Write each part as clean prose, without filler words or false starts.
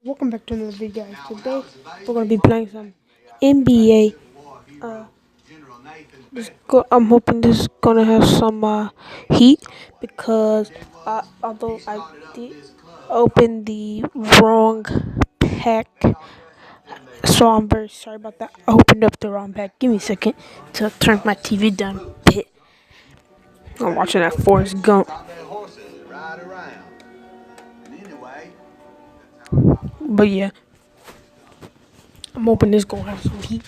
Welcome back to another video, guys. Today we're gonna be playing some NBA. I'm hoping this is gonna have some heat because although I did open the wrong pack, so I'm very sorry about that. I opened up the wrong pack. Give me a second to turn my TV down a bit. I'm watching that Forrest Gump, but yeah, I'm hoping this gonna have some heat.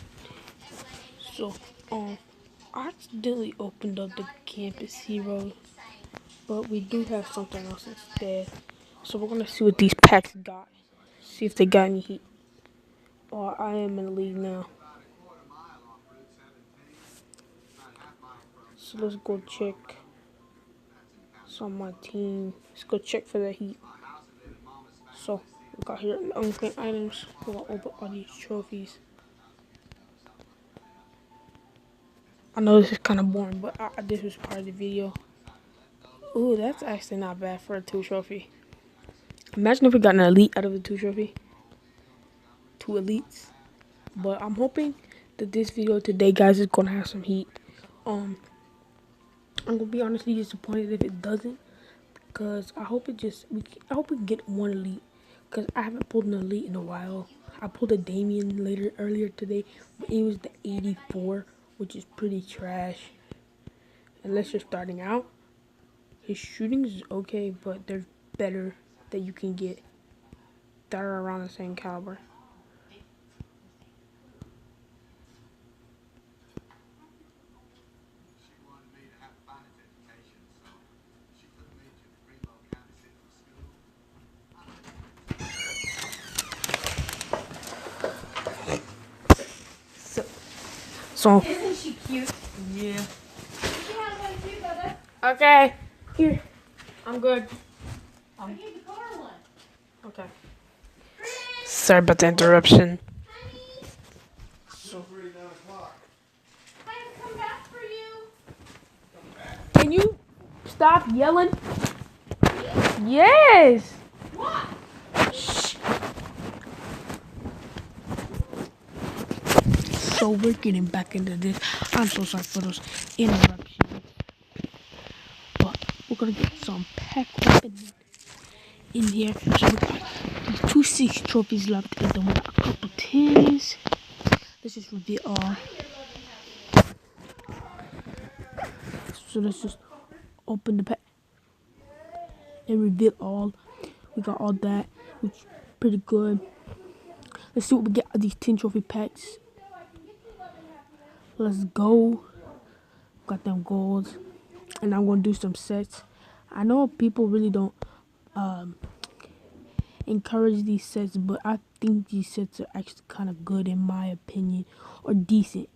So, I accidentally opened up the Campus Hero, but we do have something else instead. So we're gonna see what these packs got. See if they got any heat. Or I am in the league now. So let's go check. It's on my team. Let's go check for the heat. So we got here unclaimed items. We're gonna open all these trophies. I know this is kind of boring, but this was part of the video. Ooh, that's actually not bad for a 2 trophy. Imagine if we got an elite out of the 2 trophy. 2 elites. But I'm hoping that this video today, guys, is gonna have some heat. I'm gonna be honestly disappointed if it doesn't, because I hope I hope we can get one elite, because I haven't pulled an elite in a while. I pulled a Damian earlier today, but it was the 84, which is pretty trash. Unless you're starting out, his shooting is okay, but there's better that you can get that are around the same caliber. So Isn't she cute? yeah. She has one too, brother. Okay. Here. I'm good. I gave the car one. Okay. Sorry about the interruption. So, I have come back for you. can you stop yelling? Yes. What? So we're getting back into this. I'm so sorry for those interruptions. But we're gonna get some pack opening in here. So we got these 2 6 trophies left, and then we got a couple tins. Let's just reveal all. So let's just open the pack and reveal all. We got all that, which is pretty good. Let's see what we get out of these 10 trophy packs. Let's go. Got them golds. And I'm gonna do some sets. I know people really don't encourage these sets, but I think these sets are actually kind of good in my opinion, or decent.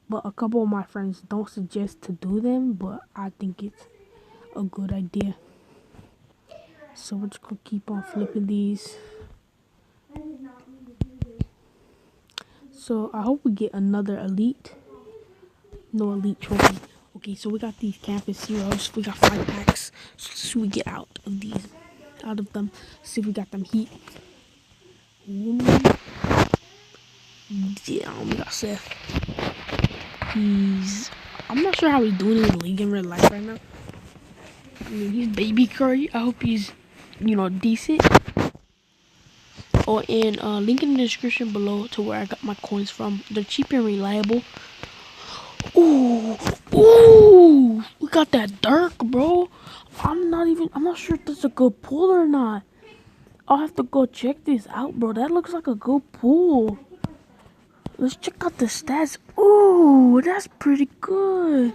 But a couple of my friends don't suggest to do them, but I think it's a good idea. So we're just gonna keep on flipping these. So I hope we get another elite. No elite trophy. Okay, so we got these campus heroes. We got 5 packs. So let's see what we get out of these. Out of them. See if we got them heat. Ooh. Yeah, we got Seth. I'm not sure how he's doing in the league in real life right now. I mean, he's baby Curry. I hope he's, decent. Or in link in the description below to where I got my coins from. They're cheap and reliable. Ooh, ooh, we got that Dirk, bro. I'm not sure if that's a good pull or not. I'll have to go check this out, bro. That looks like a good pull. Let's check out the stats. Ooh, that's pretty good.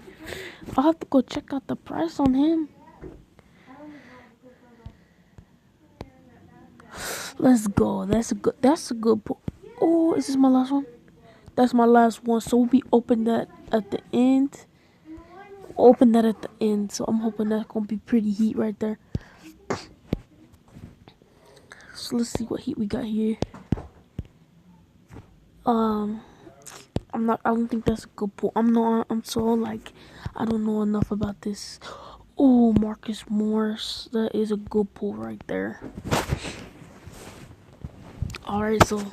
I'll have to go check out the price on him. Let's go. That's a good pull. Oh, is this my last one? That's my last one. So we open that at the end. Open that at the end. So I'm hoping that's gonna be pretty heat right there. So let's see what heat we got here. I don't think that's a good pull. I'm so like, I don't know enough about this. Oh, Marcus Morris. That is a good pull right there. Alright, so Using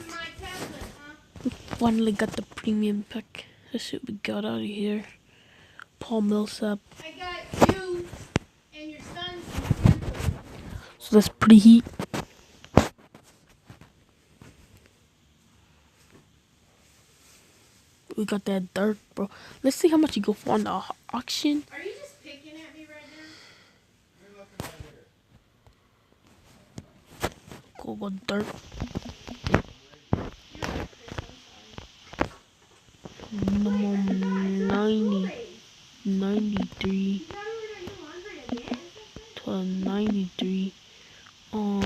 my tablet, huh? finally got the premium pack. Let's see what we got out of here. Paul Millsap. I got you and your son's example. So let's preheat. We got that dirt, bro. Let's see how much you go for on the auction. Are you just picking at me right now? Go dirt. Minimum 90, 93 to 93. I'm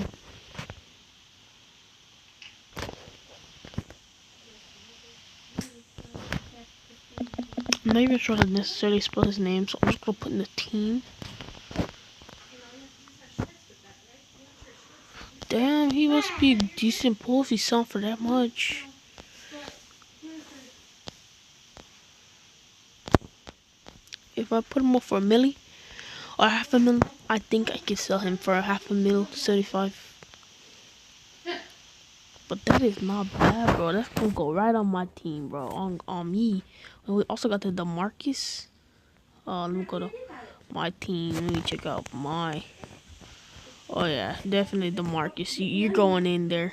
not even sure to necessarily spell his name, so I'm just gonna put in the team. Damn, he must be a decent pull if he's selling for that much. If I put him up for a milli or half a mil, I think I could sell him for a half a mil, 75. But that is not bad, bro. That's gonna go right on my team, bro. On me. And we also got the DeMarcus. Let me go to my team. Let me check out my. Oh yeah, definitely DeMarcus. You're going in there.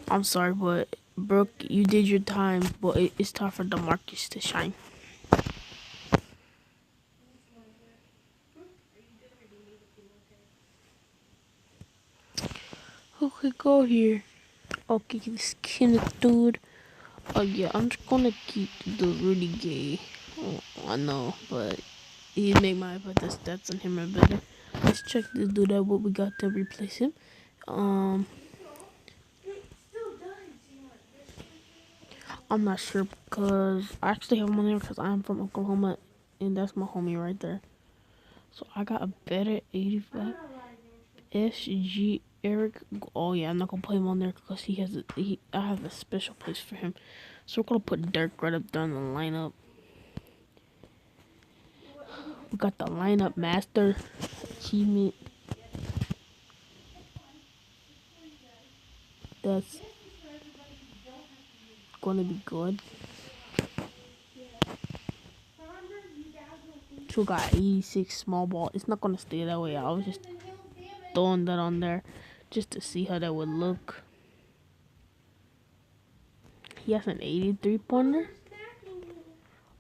I'm sorry, but Brooke, you did your time, but it's time for DeMarcus to shine. Okay, go here. Okay, this Kenneth dude. Oh yeah, I'm just gonna keep the really gay. Oh, I know, but he made my but the stats on him are better. Let's check this dude out. What we got to replace him? I'm not sure because I actually have him on there because I'm from Oklahoma, and that's my homie right there. So I got a better 85 SG Eric. Oh yeah, I'm not gonna put him on there because I have a special place for him. So we're gonna put Dirk right up there in the lineup. We got the lineup master achievement. That's gonna be good. So got 86 small ball. It's not gonna stay that way. I was just throwing that on there just to see how that would look. He has an 83 pointer.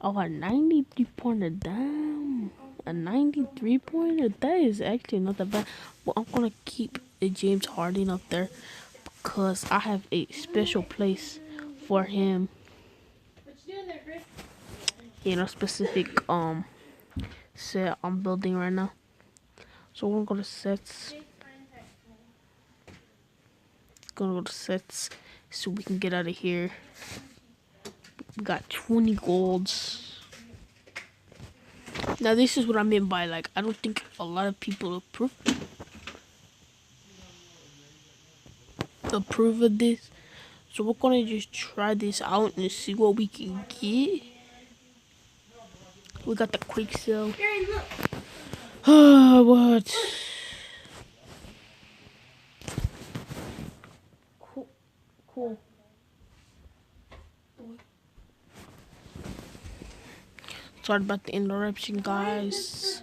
Oh, a 93 pointer. Damn. A 93 pointer. That is actually not that bad. But I'm gonna keep the James Harden up there because I have a special place for him. You know, specific set I'm building right now. So we're gonna go to sets. Gonna go to sets so we can get out of here. We got 20 golds. Now this is what I meant by like I don't think a lot of people approve of this. So we're gonna just try this out and see what we can get. We got the quick sell. What? Cool. Sorry about the interruption, guys.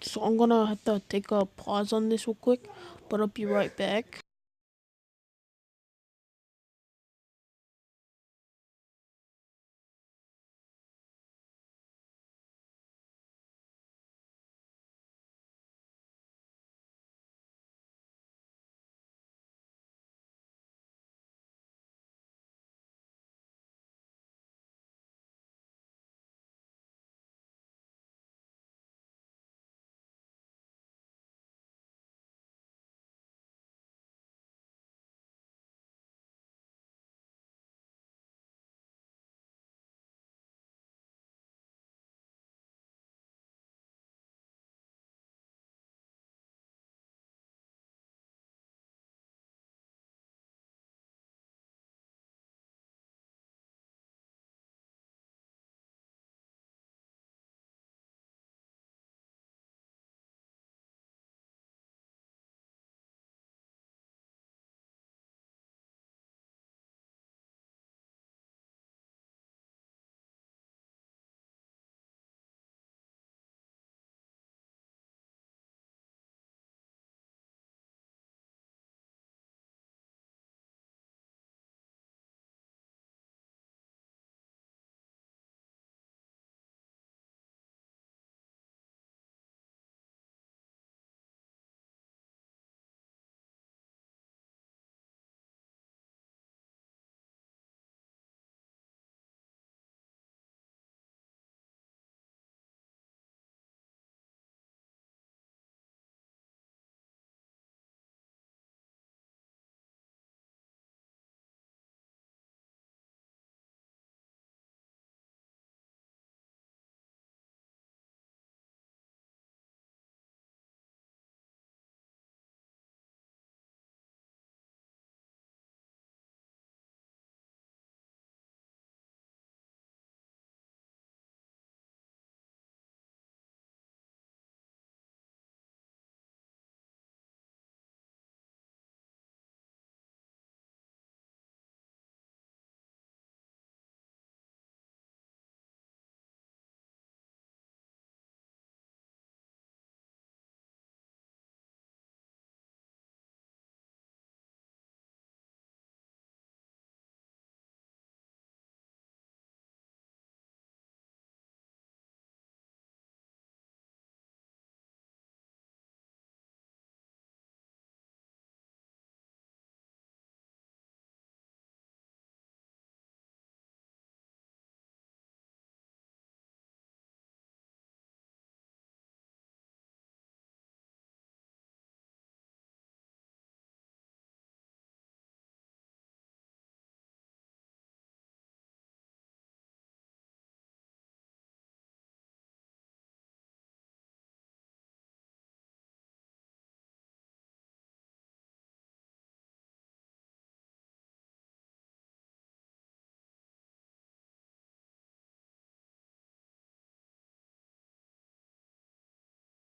So I'm gonna have to take a pause on this real quick, but I'll be right back.